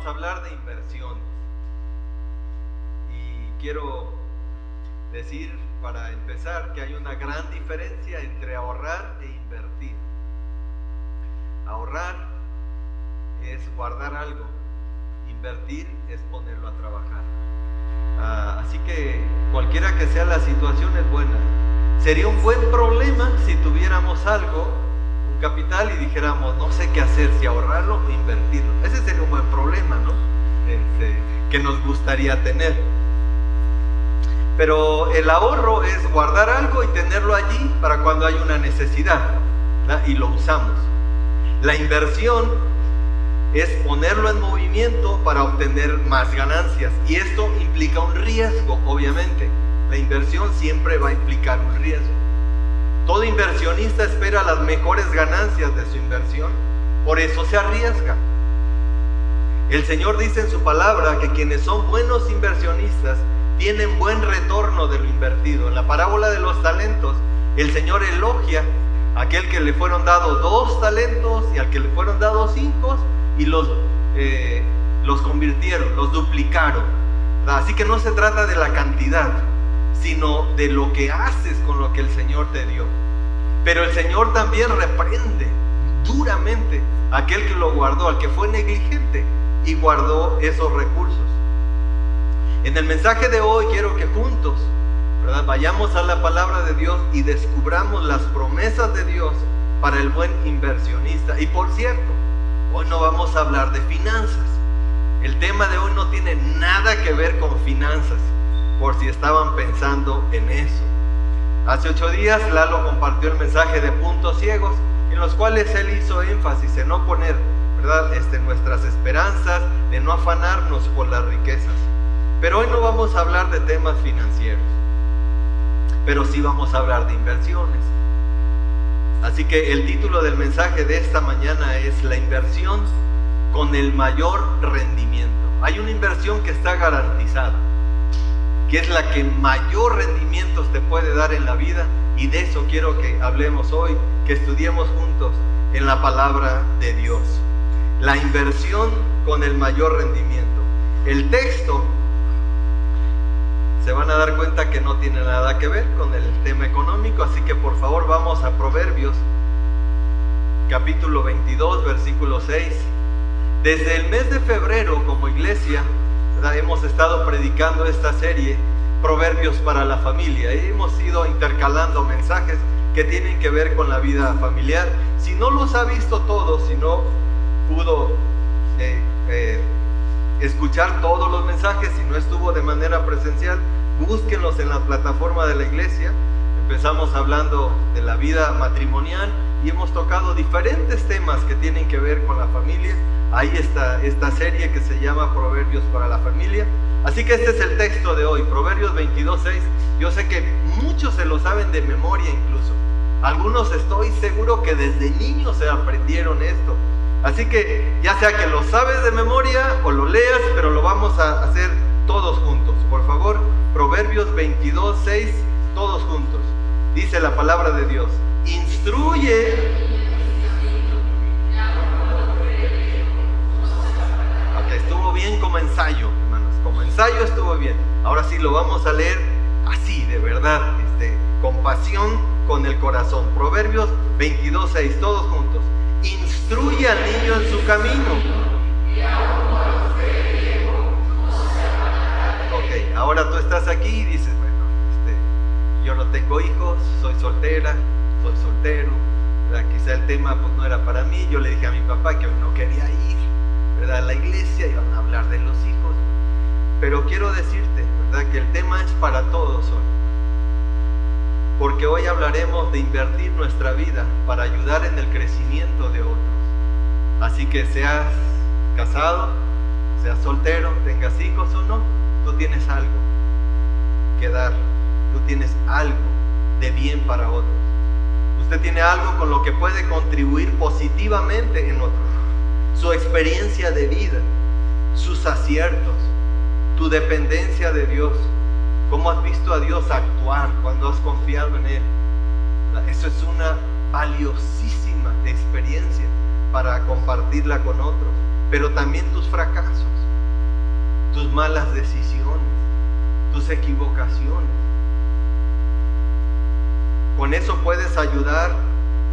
vamos a hablar de inversiones. Y quiero decir, para empezar, que hay una gran diferencia entre ahorrar e invertir. Ahorrar es guardar algo, invertir es ponerlo a trabajar. Así que cualquiera que sea la situación es buena. Sería un buen problema si tuviéramos algo, un capital, y dijéramos, no sé qué hacer, si ahorrarlo o invertirlo. Ese sería un buen problema, ¿no? Que nos gustaría tener. Pero el ahorro es guardar algo y tenerlo allí para cuando hay una necesidad, ¿verdad? Y lo usamos. La inversión es ponerlo en movimiento para obtener más ganancias, y esto implica un riesgo, obviamente. La inversión siempre va a implicar un riesgo. Todo inversionista espera las mejores ganancias de su inversión, por eso se arriesga. El Señor dice en su palabra que quienes son buenos inversionistas tienen buen retorno de lo invertido. En la parábola de los talentos, el Señor elogia a aquel que le fueron dados 2 talentos y al que le fueron dados 5, y los convirtieron, los duplicaron. Así que no se trata de la cantidad, sino de lo que haces con lo que el Señor te dio. Pero el Señor también reprende duramente a aquel que lo guardó, al que fue negligente y guardó esos recursos. En el mensaje de hoy quiero que juntos, ¿verdad?, vayamos a la palabra de Dios y descubramos las promesas de Dios para el buen inversionista. Y por cierto, hoy no vamos a hablar de finanzas. El tema de hoy no tiene nada que ver con finanzas, por si estaban pensando en eso. Hace 8 días Lalo compartió el mensaje de puntos ciegos, en los cuales él hizo énfasis en no poner, ¿verdad?, nuestras esperanzas, de no afanarnos por las riquezas. Pero hoy no vamos a hablar de temas financieros, pero sí vamos a hablar de inversiones. Así que el título del mensaje de esta mañana es la inversión con el mayor rendimiento. Hay una inversión que está garantizada, que es la que mayor rendimientos te puede dar en la vida, y de eso quiero que hablemos hoy, que estudiemos juntos en la palabra de Dios. La inversión con el mayor rendimiento. El texto, se van a dar cuenta que no tiene nada que ver con el tema económico, así que por favor vamos a Proverbios, capítulo 22, versículo 6. Desde el mes de febrero, como iglesia, ¿verdad?, hemos estado predicando esta serie, Proverbios para la familia, y hemos ido intercalando mensajes que tienen que ver con la vida familiar. Si no los ha visto todos, si no pudo escuchar todos los mensajes, si no estuvo de manera presencial, búsquenlos en la plataforma de la iglesia. Empezamos hablando de la vida matrimonial y hemos tocado diferentes temas que tienen que ver con la familia. Ahí está esta serie que se llama Proverbios para la familia. Así que este es el texto de hoy, Proverbios 22:6. Yo sé que muchos se lo saben de memoria incluso. Algunos estoy seguro que desde niños se aprendieron esto. Así que ya sea que lo sabes de memoria o lo leas, pero lo vamos a hacer todos juntos. Por favor, Proverbios 22:6, todos juntos. Dice la palabra de Dios: instruye. Ok, estuvo bien como ensayo, hermanos. Como ensayo estuvo bien. Ahora sí lo vamos a leer así, de verdad, con pasión, con el corazón. Proverbios 22:6, todos juntos. Instruye al niño en su camino. Ok, ahora tú estás aquí y dices, bueno, yo no tengo hijos, soy soltera, soy soltero, ¿verdad? Quizá el tema pues no era para mí. Yo le dije a mi papá que hoy no quería ir, ¿verdad?, a la iglesia, iban a hablar de los hijos. Pero quiero decirte, ¿verdad?, que el tema es para todos hoy. Porque hoy hablaremos de invertir nuestra vida para ayudar en el crecimiento de otros. Así que seas casado, seas soltero, tengas hijos o no, tú tienes algo que dar. Tú tienes algo de bien para otros. Usted tiene algo con lo que puede contribuir positivamente en otros. Su experiencia de vida, sus aciertos, tu dependencia de Dios. ¿Cómo has visto a Dios actuar cuando has confiado en Él? Eso es una valiosísima experiencia para compartirla con otros. pero también tus fracasos, tus malas decisiones, tus equivocaciones. Con eso puedes ayudar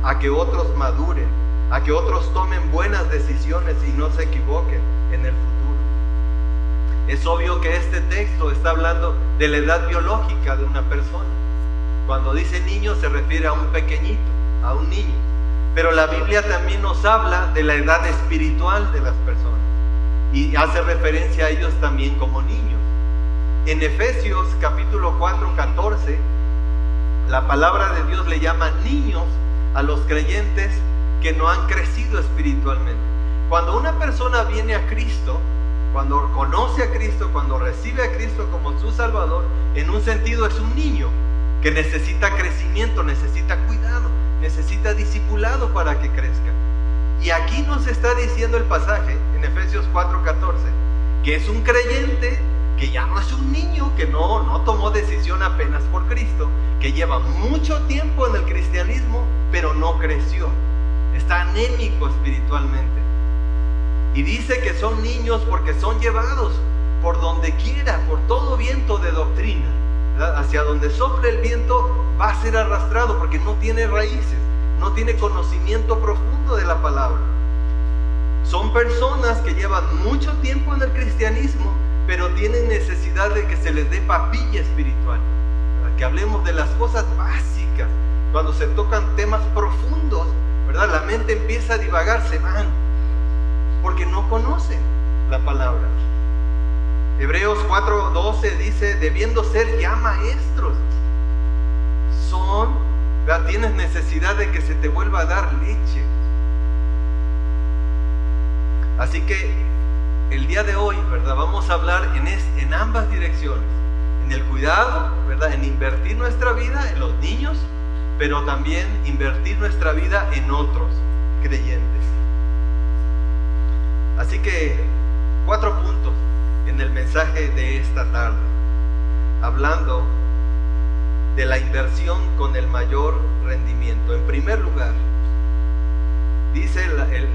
a que otros maduren, a que otros tomen buenas decisiones y no se equivoquen en el futuro. Es obvio que este texto está hablando de la edad biológica de una persona. Cuando dice niño se refiere a un pequeñito, a un niño. Pero la Biblia también nos habla de la edad espiritual de las personas y hace referencia a ellos también como niños. En Efesios capítulo 4, 14, la palabra de Dios le llama niños a los creyentes que no han crecido espiritualmente. Cuando una persona viene a Cristo, cuando conoce a Cristo, cuando recibe a Cristo como su Salvador, en un sentido es un niño que necesita crecimiento, necesita cuidado, necesita discipulado para que crezca. Y aquí nos está diciendo el pasaje en Efesios 4:14 que es un creyente que ya no es un niño, que no tomó decisión apenas por Cristo, que lleva mucho tiempo en el cristianismo, pero no creció, está anémico espiritualmente. Y dice que son niños porque son llevados por donde quiera, por todo viento de doctrina, ¿verdad? Hacia donde sople el viento va a ser arrastrado porque no tiene raíces, no tiene conocimiento profundo de la palabra. Son personas que llevan mucho tiempo en el cristianismo, pero tienen necesidad de que se les dé papilla espiritual, ¿verdad? Que hablemos de las cosas básicas. Cuando se tocan temas profundos, ¿verdad? La mente empieza a divagar, se van, porque no conocen la palabra. Hebreos 4:12 dice, debiendo ser ya maestros, ¿verdad? Tienes necesidad de que se te vuelva a dar leche. Así que el día de hoy, ¿verdad? Vamos a hablar en ambas direcciones, en el cuidado, ¿verdad? En invertir nuestra vida en los niños, pero también invertir nuestra vida en otros creyentes. Así que 4 puntos en el mensaje de esta tarde, hablando de la inversión con el mayor rendimiento. En primer lugar, dice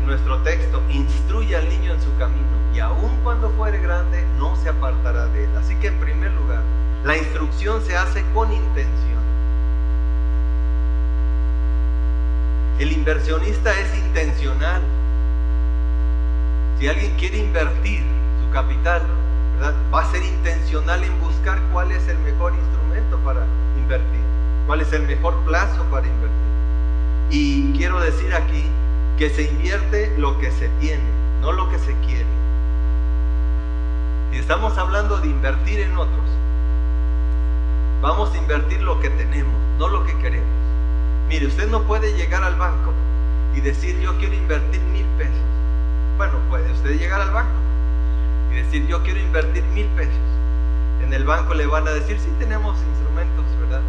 nuestro texto, instruye al niño en su camino y aun cuando fuere grande no se apartará de él. Así que en primer lugar, la instrucción se hace con intención. El inversionista es intencional. Si alguien quiere invertir su capital, ¿verdad? Va a ser intencional en buscar cuál es el mejor instrumento para invertir, cuál es el mejor plazo para invertir. Y quiero decir aquí que se invierte lo que se tiene, no lo que se quiere. Si estamos hablando de invertir en otros, vamos a invertir lo que tenemos, no lo que queremos. Mire, usted no puede llegar al banco y decir yo quiero invertir 1,000 pesos. Bueno, puede usted llegar al banco y decir yo quiero invertir 1,000 pesos. En el banco le van a decir sí tenemos instrumentos, ¿verdad?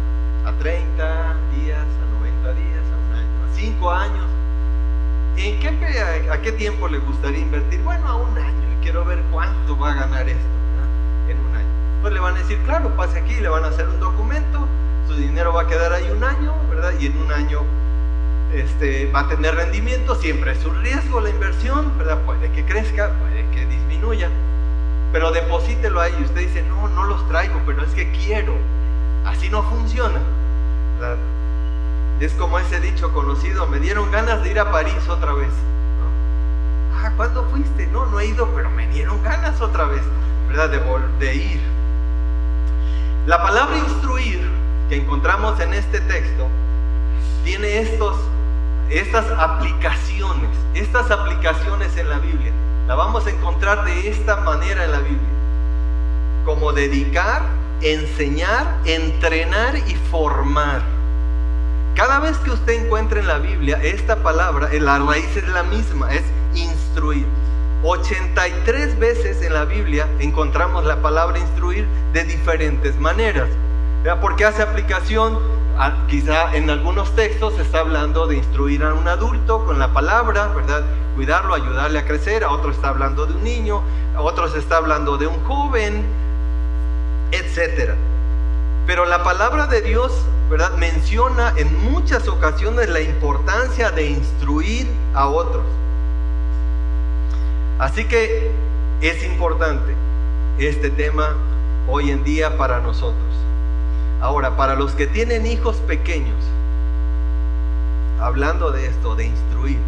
A 30 días, a 90 días, a 1 año, a 5 años. ¿A qué tiempo le gustaría invertir? Bueno, a 1 año y quiero ver cuánto va a ganar esto, ¿verdad? En 1 año. Pues le van a decir claro, pase aquí, le van a hacer un documento, su dinero va a quedar ahí 1 año, ¿verdad? Y en 1 año va a tener rendimiento, siempre es un riesgo la inversión, ¿verdad? Puede que crezca, puede que disminuya, pero deposítelo ahí. Y usted dice, no los traigo, pero es que quiero. Así no funciona, ¿verdad? Es como ese dicho conocido, me dieron ganas de ir a París otra vez, ¿no? ¿Cuándo fuiste? No he ido, pero me dieron ganas otra vez, ¿verdad? De ir. La palabra instruir que encontramos en este texto tiene estas aplicaciones en la Biblia. La vamos a encontrar de esta manera en la Biblia, como dedicar, enseñar, entrenar y formar. Cada vez que usted encuentre en la Biblia esta palabra, la raíz es la misma, es instruir. 83 veces en la Biblia encontramos la palabra instruir de diferentes maneras, ¿verdad? Porque hace aplicación, quizá en algunos textos se está hablando de instruir a un adulto con la palabra, ¿verdad? Cuidarlo, ayudarle a crecer. A otro está hablando de un niño, a otros está hablando de un joven, etc. Pero la palabra de Dios, ¿verdad?, menciona en muchas ocasiones la importancia de instruir a otros. Así que es importante este tema hoy en día para nosotros. Ahora, para los que tienen hijos pequeños, hablando de esto, de instruir,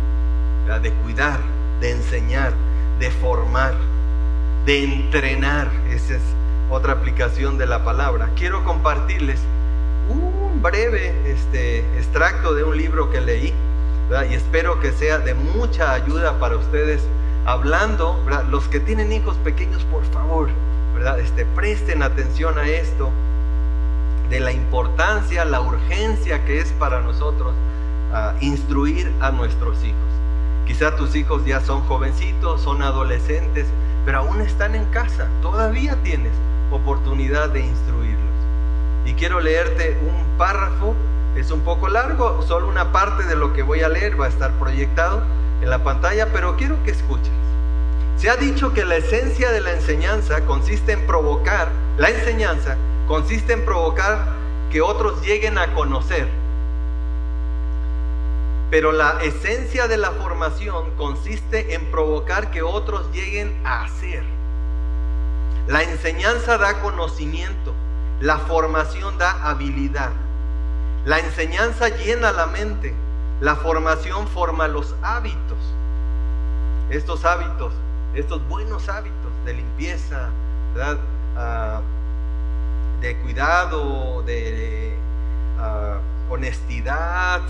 ¿verdad?, de cuidar, de enseñar, de formar, de entrenar, esa es otra aplicación de la palabra. Quiero compartirles un breve extracto de un libro que leí, ¿verdad?, y espero que sea de mucha ayuda para ustedes. Hablando, ¿verdad?, los que tienen hijos pequeños, por favor, ¿verdad?, presten atención a esto, de la importancia, la urgencia que es para nosotros instruir a nuestros hijos. Quizá tus hijos ya son jovencitos, son adolescentes, pero aún están en casa, todavía tienes oportunidad de instruirlos. Y quiero leerte un párrafo, es un poco largo, solo una parte de lo que voy a leer va a estar proyectado en la pantalla, pero quiero que escuches. Se ha dicho que la esencia de la enseñanza consiste en provocar, que otros lleguen a conocer. Pero la esencia de la formación consiste en provocar que otros lleguen a hacer. La enseñanza da conocimiento, la formación da habilidad. La enseñanza llena la mente, la formación forma los hábitos. Estos hábitos, estos buenos hábitos de limpieza, ¿verdad?, de cuidado, de honestidad,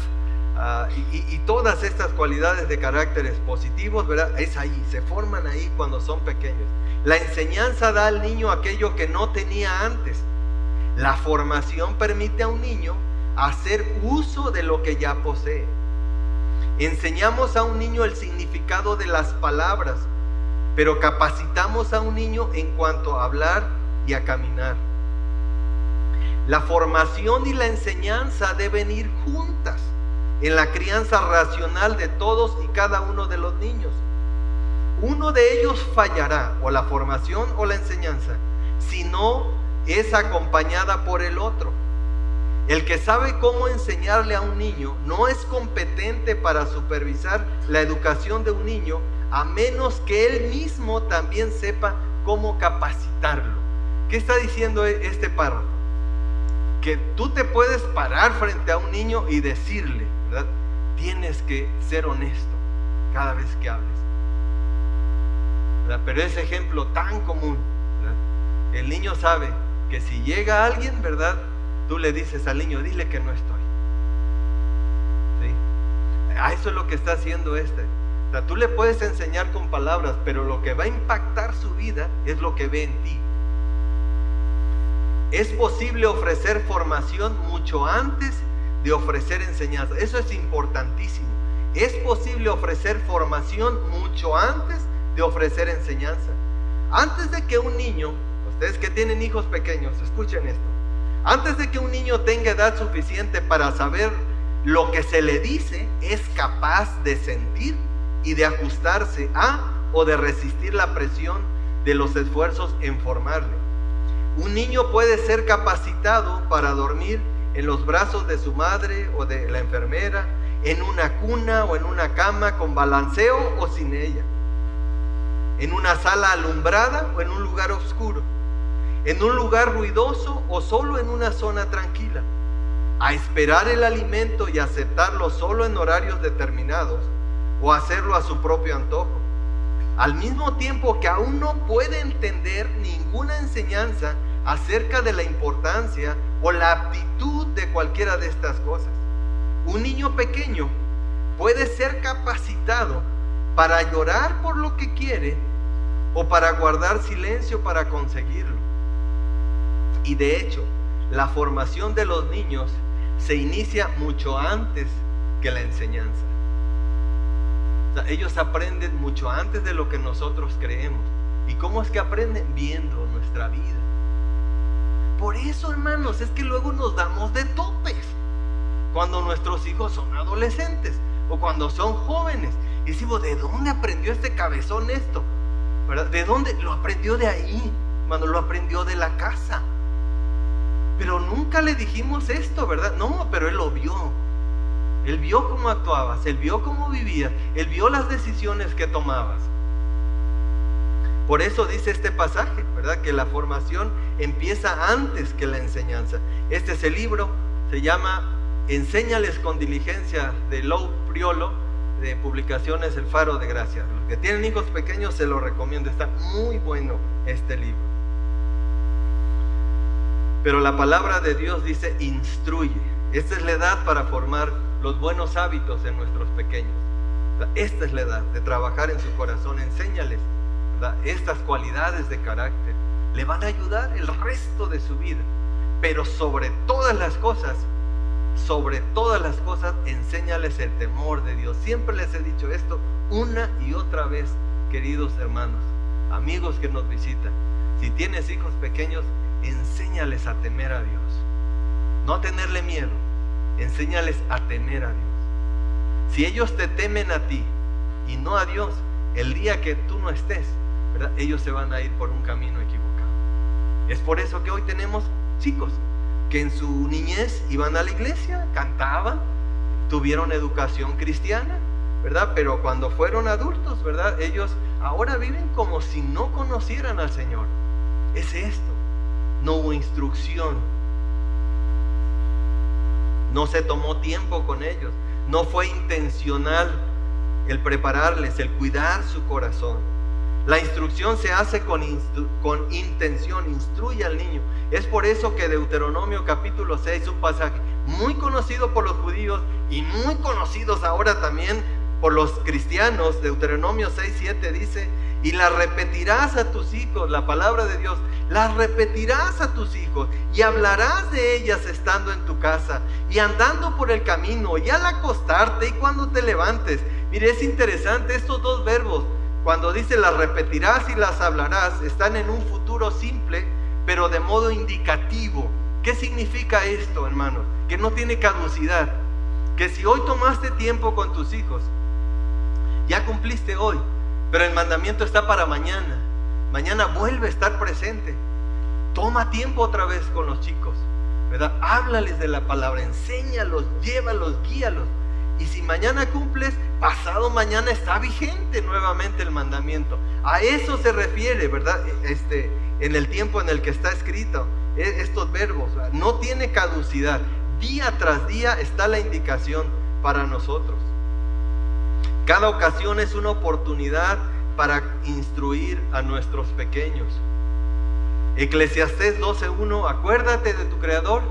y todas estas cualidades de caracteres positivos, ¿verdad?, es ahí, se forman ahí cuando son pequeños. La enseñanza da al niño aquello que no tenía antes. La formación permite a un niño hacer uso de lo que ya posee. Enseñamos a un niño el significado de las palabras, pero capacitamos a un niño en cuanto a hablar y a caminar. La formación y la enseñanza deben ir juntas en la crianza racional de todos y cada uno de los niños. Uno de ellos fallará, o la formación o la enseñanza, si no es acompañada por el otro. El que sabe cómo enseñarle a un niño no es competente para supervisar la educación de un niño, a menos que él mismo también sepa cómo capacitarlo. ¿Qué está diciendo este párrafo? Que tú te puedes parar frente a un niño y decirle, ¿verdad?, tienes que ser honesto cada vez que hables, ¿verdad? Pero ese ejemplo tan común, ¿verdad?, el niño sabe que si llega alguien, ¿verdad?, tú le dices al niño, dile que no estoy. ¿Sí? Eso es lo que está haciendo O sea, tú le puedes enseñar con palabras, pero lo que va a impactar su vida es lo que ve en ti. Es posible ofrecer formación mucho antes de ofrecer enseñanza. Eso es importantísimo. Es posible ofrecer formación mucho antes de ofrecer enseñanza. Antes de que un niño, ustedes que tienen hijos pequeños, escuchen esto. Antes de que un niño tenga edad suficiente para saber lo que se le dice, es capaz de sentir y de ajustarse a o de resistir la presión de los esfuerzos en formarle. Un niño puede ser capacitado para dormir en los brazos de su madre o de la enfermera, en una cuna o en una cama con balanceo o sin ella, en una sala alumbrada o en un lugar oscuro, en un lugar ruidoso o solo en una zona tranquila, a esperar el alimento y aceptarlo solo en horarios determinados o hacerlo a su propio antojo, al mismo tiempo que aún no puede entender ninguna enseñanza acerca de la importancia o la aptitud de cualquiera de estas cosas. Un niño pequeño puede ser capacitado para llorar por lo que quiere o para guardar silencio para conseguirlo. Y de hecho, la formación de los niños se inicia mucho antes que la enseñanza. O sea, ellos aprenden mucho antes de lo que nosotros creemos. ¿Y cómo es que aprenden? Viendo nuestra vida. Por eso, hermanos, es que luego nos damos de topes cuando nuestros hijos son adolescentes o cuando son jóvenes. Y decimos, ¿de dónde aprendió este cabezón esto? ¿Verdad? ¿De dónde? Lo aprendió de ahí, hermano, lo aprendió de la casa. Pero nunca le dijimos esto, ¿verdad? No, pero él lo vio. Él vio cómo actuabas, él vio cómo vivías, él vio las decisiones que tomabas. Por eso dice este pasaje, ¿verdad? Que la formación empieza antes que la enseñanza. Este es el libro, se llama Enséñales con diligencia, de Lou Priolo, de Publicaciones El Faro de Gracia. Los que tienen hijos pequeños se lo recomiendo, está muy bueno este libro. Pero la palabra de Dios dice instruye. Esta es la edad para formar los buenos hábitos en nuestros pequeños. Esta es la edad de trabajar en su corazón. Enséñales, ¿verdad?, estas cualidades de carácter. Le van a ayudar el resto de su vida. Pero sobre todas las cosas, enséñales el temor de Dios. Siempre les he dicho esto una y otra vez, queridos hermanos, amigos que nos visitan. Si tienes hijos pequeños, enséñales a temer a Dios. No a tenerle miedo, enséñales a temer a Dios. Si ellos te temen a ti y no a Dios, el día que tú no estés, ¿verdad?, ellos se van a ir por un camino equivocado. Es por eso que hoy tenemos chicos que en su niñez iban a la iglesia, cantaban, tuvieron educación cristiana, ¿verdad? Pero cuando fueron adultos, ¿verdad?, ellos ahora viven como si no conocieran al Señor. Es esto. No hubo instrucción. No se tomó tiempo con ellos. No fue intencional el prepararles, el cuidar su corazón. La instrucción se hace con intención. Instruye al niño. Es por eso que Deuteronomio capítulo 6, un pasaje muy conocido por los judíos y muy conocidos ahora también por los cristianos. Deuteronomio 6, 7 dice: y la repetirás a tus hijos, la palabra de Dios, las repetirás a tus hijos y hablarás de ellas estando en tu casa y andando por el camino y al acostarte y cuando te levantes. Mire, es interesante estos dos verbos. Cuando dice las repetirás y las hablarás, están en un futuro simple, pero de modo indicativo. ¿Qué significa esto, hermanos? Que no tiene caducidad. Que si hoy tomaste tiempo con tus hijos, ya cumpliste hoy, pero el mandamiento está para mañana. Mañana vuelve a estar presente. Toma tiempo otra vez con los chicos, ¿verdad? Háblales de la palabra, enséñalos, llévalos, guíalos. Y si mañana cumples, pasado mañana está vigente nuevamente el mandamiento. A eso se refiere, ¿verdad? En el tiempo en el que está escrito estos verbos. No tiene caducidad. Día tras día está la indicación para nosotros. Cada ocasión es una oportunidad para instruir a nuestros pequeños. Eclesiastés 12:1: acuérdate de tu Creador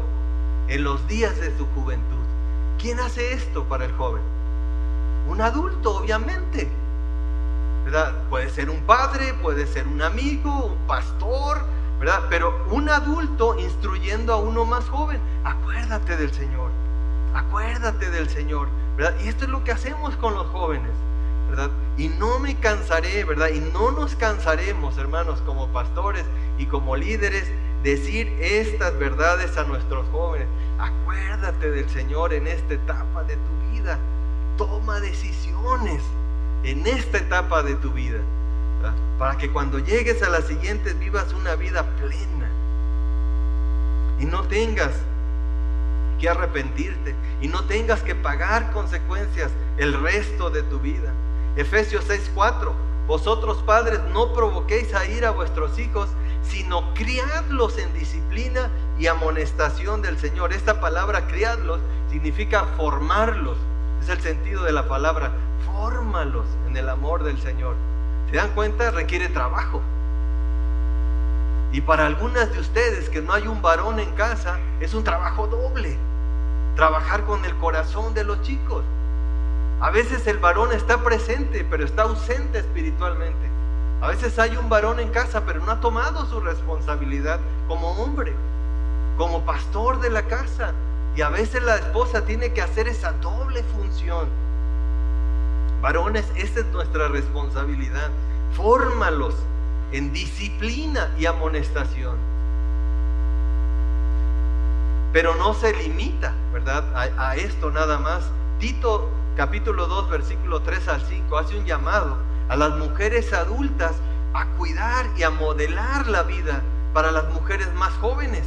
en los días de tu juventud. ¿Quién hace esto para el joven? Un adulto, obviamente, ¿verdad? Puede ser un padre, puede ser un amigo, un pastor, ¿verdad? Pero un adulto instruyendo a uno más joven. Acuérdate del Señor, ¿verdad? Y esto es lo que hacemos con los jóvenes, ¿verdad? Y no me cansaré, ¿verdad? Y no nos cansaremos, hermanos, como pastores y como líderes, decir estas verdades a nuestros jóvenes. Acuérdate del Señor en esta etapa de tu vida. Toma decisiones en esta etapa de tu vida, ¿verdad?, para que cuando llegues a las siguientes vivas una vida plena y no tengas que arrepentirte y no tengas que pagar consecuencias el resto de tu vida. Efesios 6:4: vosotros padres no provoquéis a ira a vuestros hijos, sino criadlos en disciplina y amonestación del Señor. Esta palabra criadlos significa formarlos. Es el sentido de la palabra. Fórmalos en el amor del Señor. ¿Se dan cuenta? Requiere trabajo. Y para algunas de ustedes que no hay un varón en casa, es un trabajo doble. Trabajar con el corazón de los chicos. A veces el varón está presente, pero está ausente espiritualmente. A veces hay un varón en casa, pero no ha tomado su responsabilidad como hombre, como pastor de la casa. Y a veces la esposa tiene que hacer esa doble función. Varones, esa es nuestra responsabilidad. Fórmalos en disciplina y amonestación. Pero no se limita, ¿verdad?, a esto nada más. Tito capítulo 2, versículo 3 al 5 hace un llamado a las mujeres adultas a cuidar y a modelar la vida para las mujeres más jóvenes.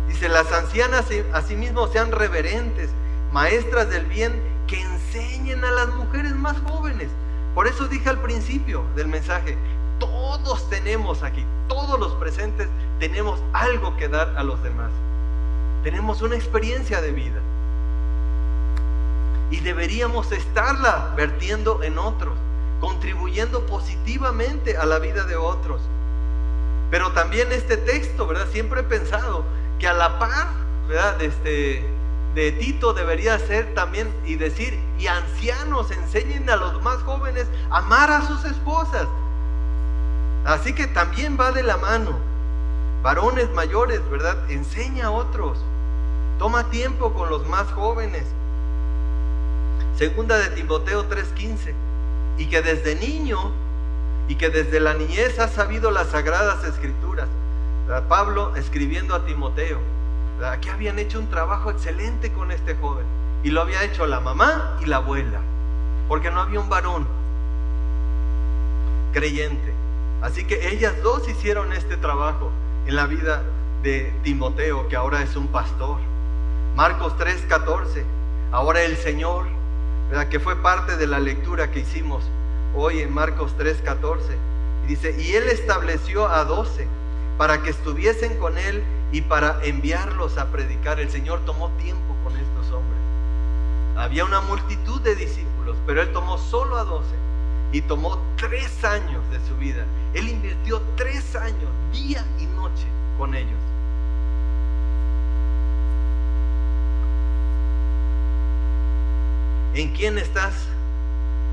Dice: las ancianas asimismo sean reverentes, maestras del bien, que enseñen a las mujeres más jóvenes. Por eso dije al principio del mensaje, Todos tenemos aquí, todos los presentes tenemos algo que dar a los demás. Tenemos una experiencia de vida y deberíamos estarla vertiendo en otros, contribuyendo positivamente a la vida de otros. Pero también este texto, ¿verdad? Siempre he pensado que a la par, ¿verdad? De Tito debería ser también y decir, y ancianos, enseñen a los más jóvenes a amar a sus esposas. Así que también va de la mano. Varones mayores, ¿verdad? Enseña a otros. Toma tiempo con los más jóvenes. Segunda de Timoteo 3:15. Y que desde niño y que desde la niñez has sabido las sagradas escrituras. ¿Verdad? Pablo escribiendo a Timoteo, ¿verdad? Que habían hecho un trabajo excelente con este joven. Y lo había hecho la mamá y la abuela. Porque no había un varón creyente. Así que ellas dos hicieron este trabajo en la vida de Timoteo, que ahora es un pastor. Marcos 3:14. Ahora el Señor, ¿verdad? Que fue parte de la lectura que hicimos hoy en Marcos 3:14. Y dice, y Él estableció a 12 para que estuviesen con Él y para enviarlos a predicar. El Señor tomó tiempo con estos hombres. Había una multitud de discípulos, pero Él tomó solo a 12 y tomó 3 años de su vida. Él invirtió 3 años, día y noche, con ellos. ¿En quién estás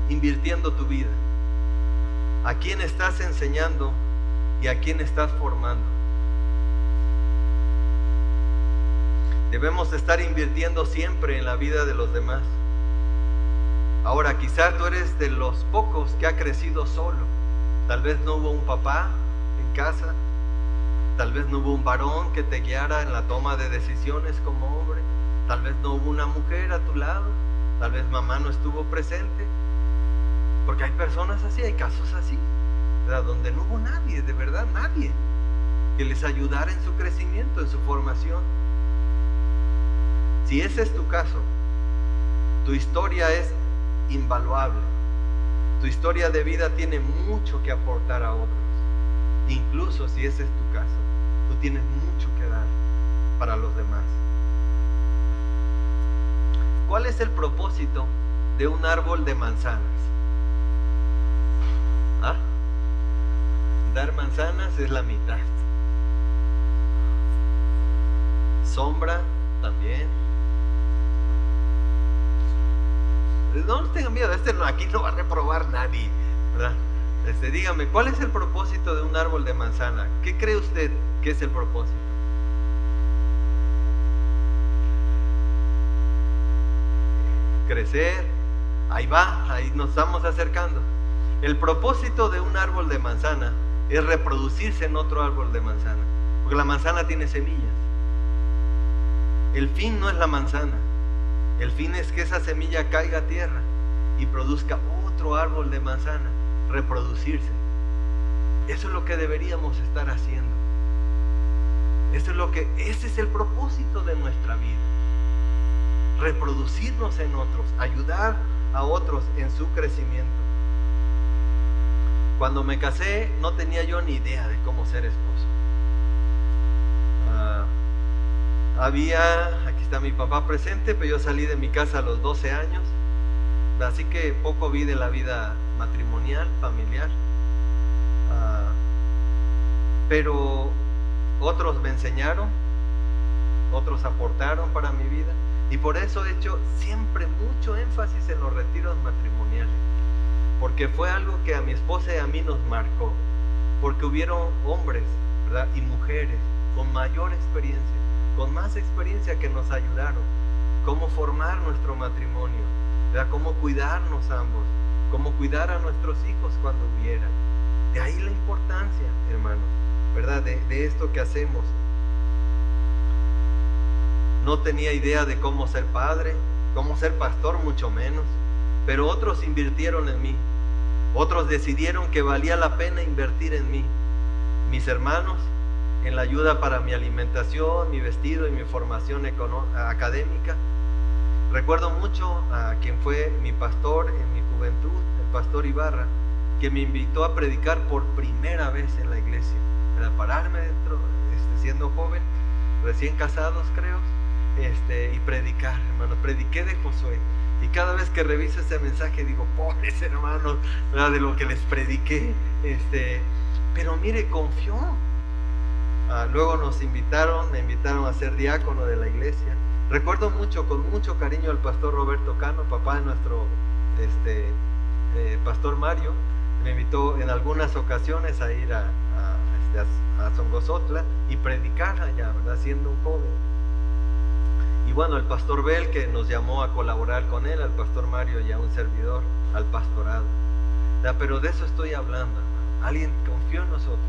invirtiendo tu vida? ¿A quién estás enseñando y a quién estás formando? Debemos estar invirtiendo siempre en la vida de los demás. Ahora, quizá tú eres de los pocos que ha crecido solo. Tal vez no hubo un papá en casa. Tal vez no hubo un varón que te guiara en la toma de decisiones como hombre. Tal vez no hubo una mujer a tu lado. Tal vez mamá no estuvo presente. Porque hay personas así, hay casos así, ¿verdad? Donde no hubo nadie, de verdad, nadie que les ayudara en su crecimiento, en su formación. Si ese es tu caso, tu historia es invaluable. Tu historia de vida tiene mucho que aportar a otros. Incluso si ese es tu caso, tú tienes mucho que dar para los demás. ¿Cuál es el propósito de un árbol de manzanas? ¿Ah? Dar manzanas es la mitad. Sombra también. No tengan miedo, aquí no va a reprobar nadie, ¿verdad? Dígame, ¿cuál es el propósito de un árbol de manzana? ¿Qué cree usted que es el propósito? Crecer, ahí va, ahí nos estamos acercando. El propósito de un árbol de manzana es reproducirse en otro árbol de manzana, porque la manzana tiene semillas. El fin no es la manzana. El fin es que esa semilla caiga a tierra y produzca otro árbol de manzana, reproducirse. Eso es lo que deberíamos estar haciendo. Ese es el propósito de nuestra vida. Reproducirnos en otros, ayudar a otros en su crecimiento. Cuando me casé no tenía yo ni idea de cómo ser esposo. Aquí está mi papá presente, pero yo salí de mi casa a los 12 años, así que poco vi de la vida matrimonial, familiar. Pero otros me enseñaron, otros aportaron para mi vida, y por eso he hecho siempre mucho énfasis en los retiros matrimoniales, porque fue algo que a mi esposa y a mí nos marcó, porque hubieron hombres, ¿verdad? Y mujeres con mayor experiencia, con más experiencia, que nos ayudaron cómo formar nuestro matrimonio, ¿verdad? Cómo cuidarnos ambos, cómo cuidar a nuestros hijos cuando hubiera. De ahí la importancia, hermanos, ¿verdad? De esto que hacemos. No tenía idea de cómo ser padre, cómo ser pastor, mucho menos, pero otros invirtieron en mí. Otros decidieron que valía la pena invertir en mí. Mis hermanos, en la ayuda para mi alimentación, mi vestido y mi formación académica. Recuerdo mucho a quien fue mi pastor en mi juventud, el pastor Ibarra, que me invitó a predicar por primera vez en la iglesia. Era pararme dentro, siendo joven, recién casados creo, y predicar, hermano. Prediqué de Josué. Y cada vez que reviso ese mensaje digo, pobres hermanos, ¿verdad?, de lo que les prediqué. Pero mire, confió. Luego me invitaron a ser diácono de la iglesia. Recuerdo con mucho cariño al pastor Roberto Cano, papá de nuestro pastor Mario. Me invitó en algunas ocasiones a ir a Songozotla y predicar allá, ¿verdad?, siendo un joven. Y bueno, el pastor Bel, que nos llamó a colaborar con él, al pastor Mario y a un servidor, al pastorado. Pero de eso estoy hablando, hermano. Alguien confió en nosotros.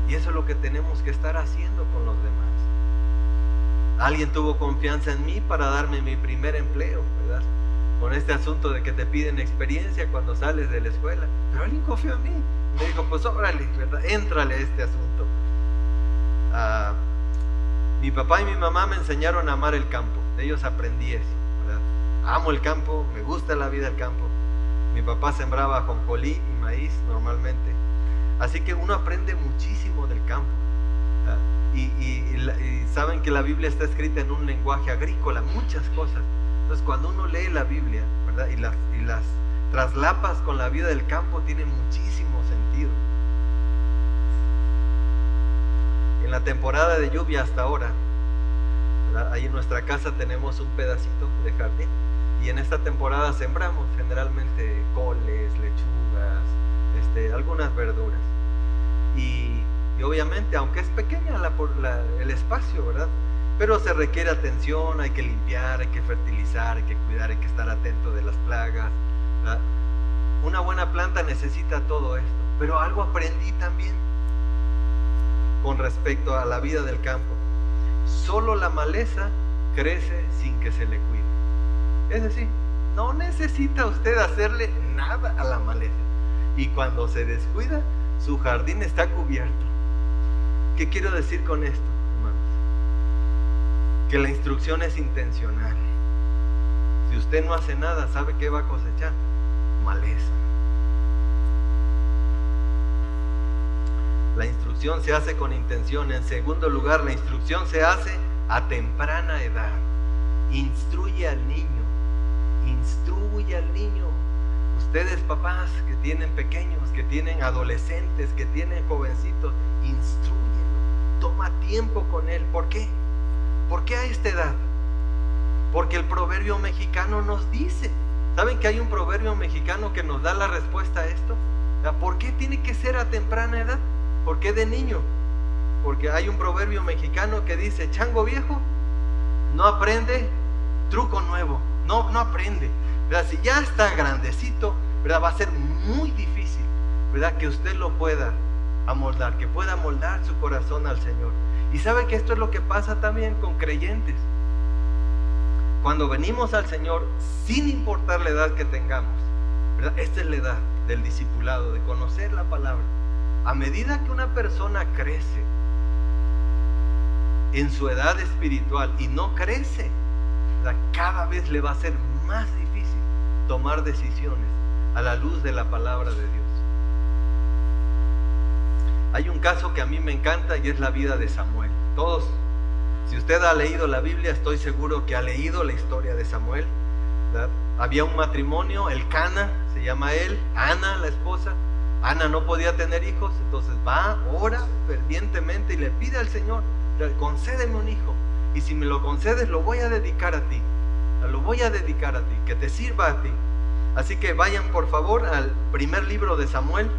Y eso es lo que tenemos que estar haciendo con los demás. Alguien tuvo confianza en mí para darme mi primer empleo, ¿verdad?, con este asunto de que te piden experiencia cuando sales de la escuela. Pero alguien confió en mí. Me dijo, pues órale, ¿verdad?, éntrale a este asunto. Mi papá y mi mamá me enseñaron a amar el campo. De ellos aprendí eso, ¿verdad? Amo el campo, me gusta la vida del campo. Mi papá sembraba ajonjolí y maíz normalmente. Así que uno aprende muchísimo del campo. Y saben que la Biblia está escrita en un lenguaje agrícola, muchas cosas. Entonces cuando uno lee la Biblia, ¿verdad?, y las traslapas con la vida del campo, tiene muchísimo sentido. En la temporada de lluvia hasta ahora, ¿verdad?, ahí en nuestra casa tenemos un pedacito de jardín. Y en esta temporada sembramos generalmente coles, lechugas, algunas verduras. Y obviamente, aunque es pequeña el espacio, ¿verdad?, pero se requiere atención, hay que limpiar, hay que fertilizar, hay que cuidar, hay que estar atento de las plagas, ¿verdad? Una buena planta necesita todo esto. Pero algo aprendí también con respecto a la vida del campo. Solo la maleza crece sin que se le cuide. Es decir, no necesita usted hacerle nada a la maleza. Y cuando se descuida, su jardín está cubierto. ¿Qué quiero decir con esto, hermanos? Que la instrucción es intencional. Si usted no hace nada, ¿sabe qué va a cosechar? Maleza. La instrucción se hace con intención. En segundo lugar, la instrucción se hace a temprana edad. Instruye al niño. Instruye al niño. Ustedes, papás que tienen pequeños, que tienen adolescentes, que tienen jovencitos, instrúyenlo. Toma tiempo con él. ¿Por qué? ¿Por qué a esta edad? Porque el proverbio mexicano nos dice. ¿Saben que hay un proverbio mexicano que nos da la respuesta a esto? ¿Por qué tiene que ser a temprana edad? ¿Por qué de niño? Porque hay un proverbio mexicano que dice, chango viejo no aprende truco nuevo. No aprende, ¿verdad? Si ya está grandecito, ¿verdad?, va a ser muy difícil, ¿verdad?, que usted lo pueda amoldar, que pueda amoldar su corazón al Señor. Y sabe que esto es lo que pasa también con creyentes. Cuando venimos al Señor, sin importar la edad que tengamos, ¿verdad?, esta es la edad del discipulado, de conocer la palabra. A medida que una persona crece en su edad espiritual y no crece, ¿verdad?, cada vez le va a ser más difícil tomar decisiones a la luz de la palabra de Dios. Hay un caso que a mí me encanta y es la vida de Samuel. Todos, si usted ha leído la Biblia, estoy seguro que ha leído la historia de Samuel, ¿verdad? Había un matrimonio, el Cana, se llama él, Ana la esposa. Ana no podía tener hijos, entonces va, ora fervientemente y le pide al Señor, concédeme un hijo, y si me lo concedes lo voy a dedicar a ti, que te sirva a ti. Así que vayan por favor al primer libro de Samuel,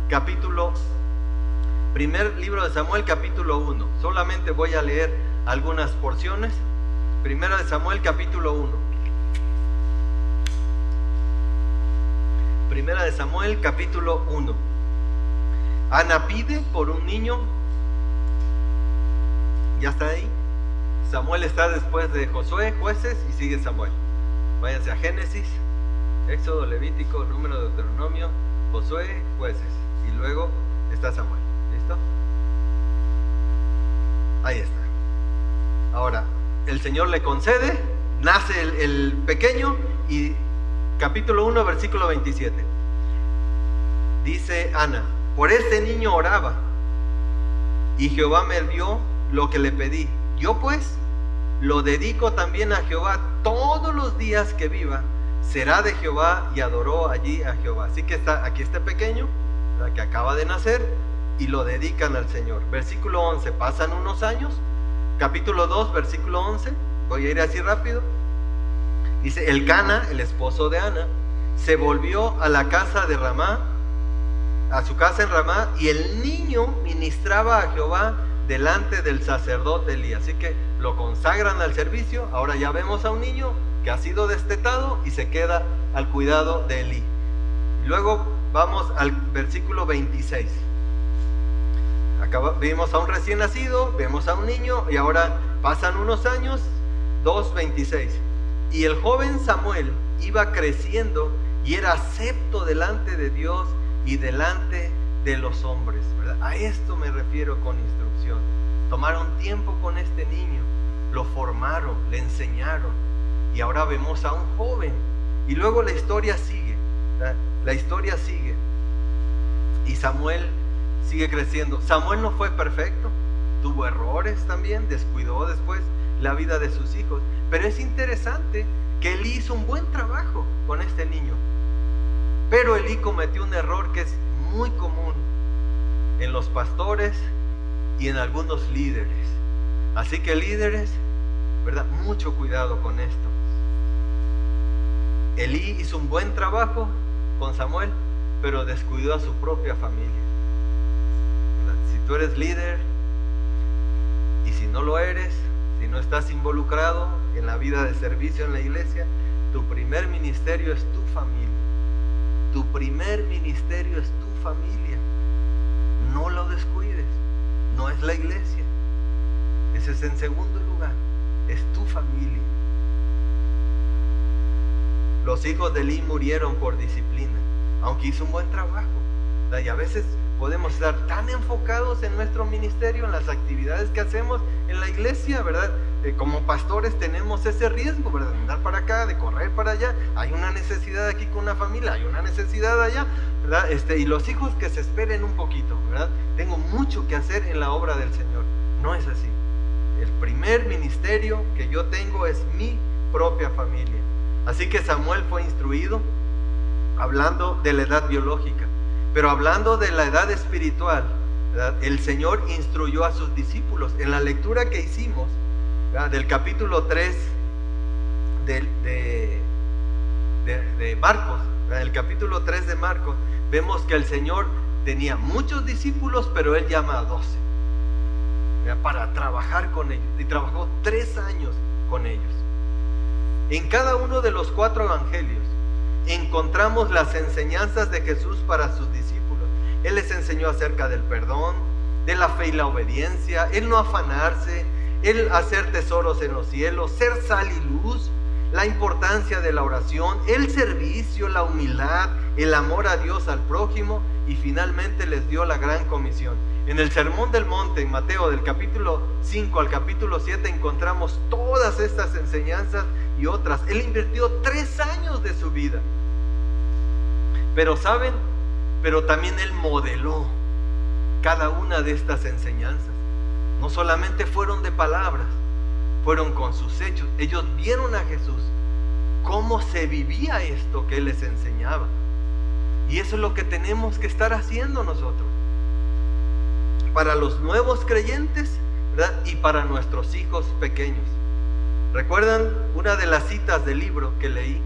capítulo 1. Solamente voy a leer algunas porciones. Primera de Samuel, capítulo 1. Primera de Samuel, capítulo 1. Ana pide por un niño. Ya está ahí. Samuel está después de Josué, Jueces, y sigue Samuel. Váyanse a Génesis, Éxodo, Levítico, Número, Deuteronomio, Josué, Jueces, y luego está Samuel. ¿Listo? Ahí está. Ahora, el Señor le concede, nace el pequeño, y capítulo 1, versículo 27. dice Ana, por este niño oraba, y Jehová me dio lo que le pedí. Yo pues lo dedico también a Jehová todos los días que viva. Será de Jehová, y adoró allí a Jehová. Así que está aquí este pequeño, ¿verdad?, que acaba de nacer, y lo dedican al Señor. Versículo 11, pasan unos años. Capítulo 2, versículo 11. Voy a ir así rápido. Dice, Elcana, el esposo de Ana, se volvió a la casa de Ramá, a su casa en Ramá, y el niño ministraba a Jehová delante del sacerdote Elí. Así que lo consagran al servicio. Ahora ya vemos a un niño que ha sido destetado y se queda al cuidado de Elí. Luego vamos al versículo 26. Acá vimos a un recién nacido, vemos a un niño, y ahora pasan unos años. 2:26. Y el joven Samuel iba creciendo y era acepto delante de Dios y delante de los hombres, ¿verdad? A esto me refiero con instrucción. Tomaron tiempo con este niño, lo formaron, le enseñaron, y ahora vemos a un joven. Y luego la historia sigue, ¿verdad? La historia sigue, y Samuel sigue creciendo. Samuel no fue perfecto, tuvo errores también, descuidó después la vida de sus hijos, pero es interesante que Elí hizo un buen trabajo con este niño. Pero Elí cometió un error que es muy común en los pastores y en algunos líderes. Así que líderes, ¿verdad?, mucho cuidado con esto. Elí hizo un buen trabajo con Samuel, pero descuidó a su propia familia, ¿verdad? Si tú eres líder, y si no lo eres, si no estás involucrado en la vida de servicio en la iglesia, tu primer ministerio es tu familia. Tu primer ministerio es tu familia. No lo descuides. No es la iglesia. Ese es en segundo lugar. Es tu familia. Los hijos de Elí murieron por disciplina, aunque hizo un buen trabajo. Y a veces podemos estar tan enfocados en nuestro ministerio, en las actividades que hacemos en la iglesia, ¿verdad? Como pastores tenemos ese riesgo, ¿verdad?, de andar para acá, de correr para allá. Hay una necesidad aquí con una familia, hay una necesidad allá, ¿verdad? Y los hijos que se esperen un poquito, ¿verdad? Tengo mucho que hacer en la obra del Señor. No es así. El primer ministerio que yo tengo es mi propia familia. Así que Samuel fue instruido hablando de la edad biológica, pero hablando de la edad espiritual, ¿verdad?, el Señor instruyó a sus discípulos. En la lectura que hicimos, ¿verdad?, del capítulo 3 de Marcos, ¿verdad?, el capítulo 3 de Marcos, vemos que el Señor tenía muchos discípulos, pero Él llama a 12, ¿verdad?, para trabajar con ellos, y trabajó 3 años con ellos. En cada uno de los 4 evangelios encontramos las enseñanzas de Jesús para sus discípulos. Él les enseñó acerca del perdón, de la fe y la obediencia, el no afanarse, el hacer tesoros en los cielos, ser sal y luz, la importancia de la oración, el servicio, la humildad, el amor a Dios, al prójimo, y finalmente les dio la gran comisión. En el Sermón del Monte, en Mateo, del capítulo 5 al capítulo 7, encontramos todas estas enseñanzas y otras. Él invirtió 3 años de su vida. Pero ¿saben? Pero también Él modeló cada una de estas enseñanzas. No solamente fueron de palabras, fueron con sus hechos. Ellos vieron a Jesús, cómo se vivía esto que Él les enseñaba. Y eso es lo que tenemos que estar haciendo nosotros. Para los nuevos creyentes, ¿verdad?, y para nuestros hijos pequeños. ¿Recuerdan una de las citas del libro que leí?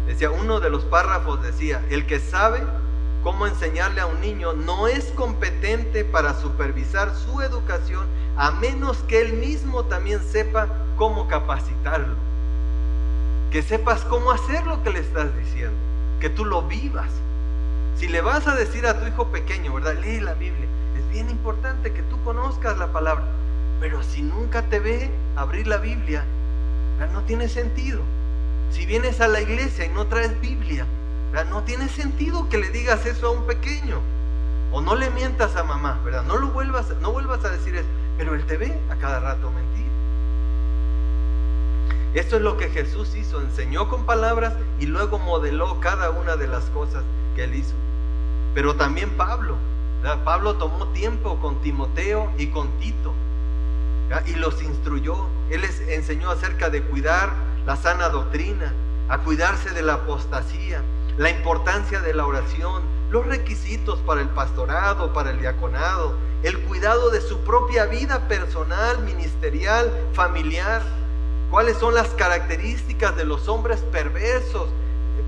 Decía, uno de los párrafos decía, el que sabe cómo enseñarle a un niño no es competente para supervisar su educación, a menos que él mismo también sepa cómo capacitarlo. Que sepas cómo hacer lo que le estás diciendo, que tú lo vivas. Si le vas a decir a tu hijo pequeño, ¿verdad?, lee la Biblia, es bien importante que tú conozcas la palabra, pero si nunca te ve abrir la Biblia, ¿verdad?, no tiene sentido. Si vienes a la iglesia y no traes Biblia, ¿verdad?, no tiene sentido que le digas eso a un pequeño. O no le mientas a mamá, ¿verdad? No vuelvas a decir eso, pero él te ve a cada rato mentir. Esto es lo que Jesús hizo, enseñó con palabras y luego modeló cada una de las cosas que Él hizo. pero también Pablo, ¿verdad? Pablo tomó tiempo con Timoteo y con Tito, ¿verdad? Y los instruyó. Él les enseñó acerca de cuidar la sana doctrina, a cuidarse de la apostasía, la importancia de la oración, los requisitos para el pastorado, para el diaconado, el cuidado de su propia vida personal, ministerial, familiar. ¿Cuáles son las características de los hombres perversos?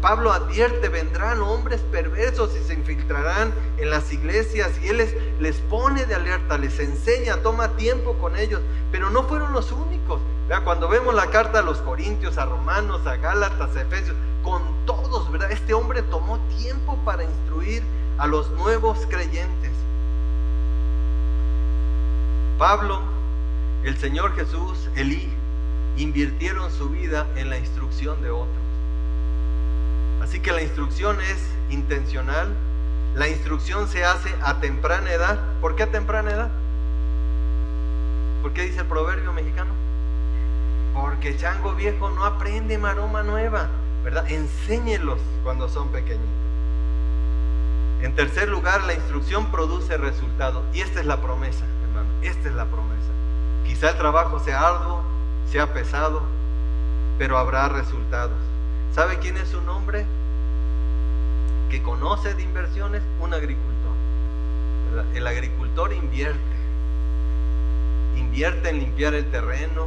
Pablo advierte, vendrán hombres perversos y se infiltrarán en las iglesias, y él les pone de alerta, les enseña, toma tiempo con ellos, pero no fueron los únicos. ¿Verdad? Cuando vemos la carta a los Corintios, a Romanos, a Gálatas, a Efesios, con todos, ¿verdad? Este hombre tomó tiempo para instruir a los nuevos creyentes. Pablo, el Señor Jesús, Elí, invirtieron su vida en la instrucción de otros. Así que la instrucción es intencional. La instrucción se hace a temprana edad. ¿Por qué a temprana edad? ¿Por qué dice el proverbio mexicano? Porque chango viejo no aprende maroma nueva, ¿verdad? Enséñelos cuando son pequeñitos. En tercer lugar, la instrucción produce resultados. Y esta es la promesa, hermano. Esta es la promesa. Quizá el trabajo sea arduo, sea pesado, pero habrá resultados. ¿Sabe quién es un hombre que conoce de inversiones? Un agricultor, ¿verdad? El agricultor invierte en limpiar el terreno,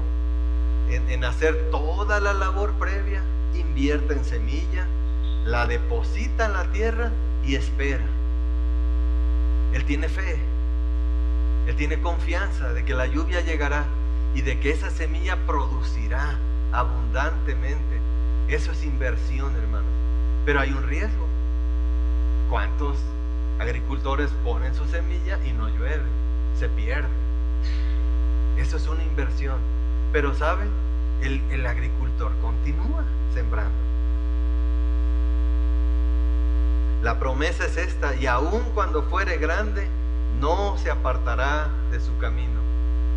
en hacer toda la labor previa, invierte en semilla, la deposita en la tierra y espera. Él tiene fe, él tiene confianza de que la lluvia llegará y de que esa semilla producirá abundantemente. Eso es inversión, hermanos. Pero hay un riesgo. ¿Cuántos agricultores ponen su semilla y no llueve? Se pierde. Eso es una inversión. Pero ¿saben? El agricultor continúa sembrando. La promesa es esta: y aun cuando fuere grande, no se apartará de su camino.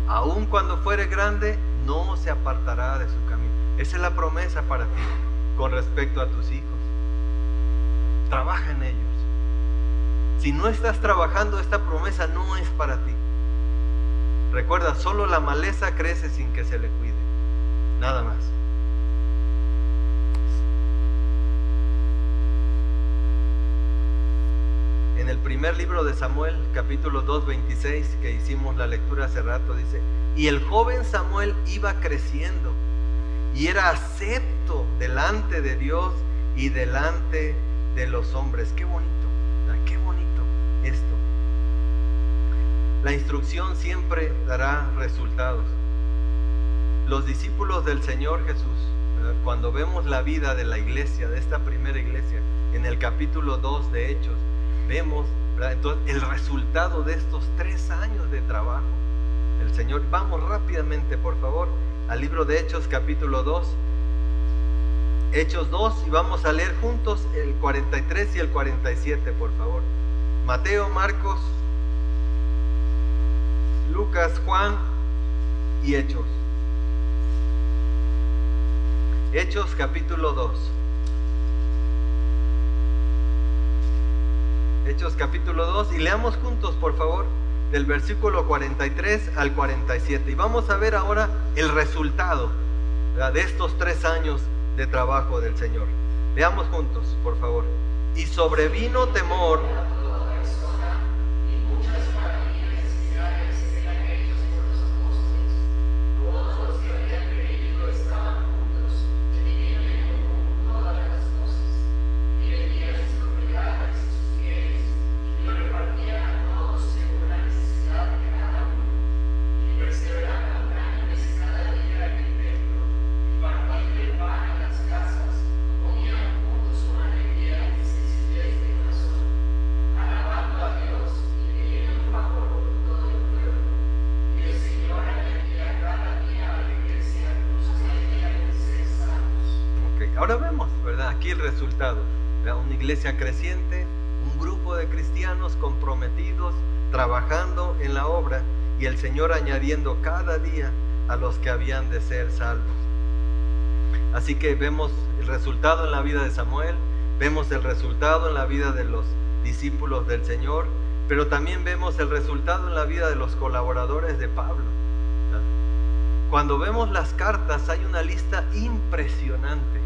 Aun cuando fuere grande, no se apartará de su camino. Esa es la promesa para ti con respecto a tus hijos. Trabaja en ellos. Si no estás trabajando, esta promesa no es para ti. Recuerda, solo la maleza crece sin que se le cuide. Nada más. En el primer libro de Samuel, capítulo 2, 26, que hicimos la lectura hace rato, dice: y el joven Samuel iba creciendo y era acepto delante de Dios y delante de los hombres. Qué bonito, ¿verdad? Qué bonito esto. La instrucción siempre dará resultados. Los discípulos del Señor Jesús, ¿verdad? Cuando vemos la vida de la iglesia, de esta primera iglesia, en el capítulo 2 de Hechos, vemos, ¿verdad? Entonces, el resultado de estos 3 años de trabajo del Señor. Vamos rápidamente, por favor, al libro de Hechos, capítulo 2. Hechos 2, y vamos a leer juntos el 43 y el 47, por favor. Mateo, Marcos, Lucas, Juan y Hechos. Hechos, capítulo 2. Hechos, capítulo 2, y leamos juntos, por favor, del versículo 43 al 47. Y vamos a ver ahora el resultado, ¿verdad?, de estos 3 años de trabajo del Señor. Leamos juntos, por favor. Y sobrevino temor el resultado, ¿verdad? Una iglesia creciente, un grupo de cristianos comprometidos, trabajando en la obra, y el Señor añadiendo cada día a los que habían de ser salvos. Así que vemos el resultado en la vida de Samuel, vemos el resultado en la vida de los discípulos del Señor, pero también vemos el resultado en la vida de los colaboradores de Pablo. Cuando vemos las cartas hay una lista impresionante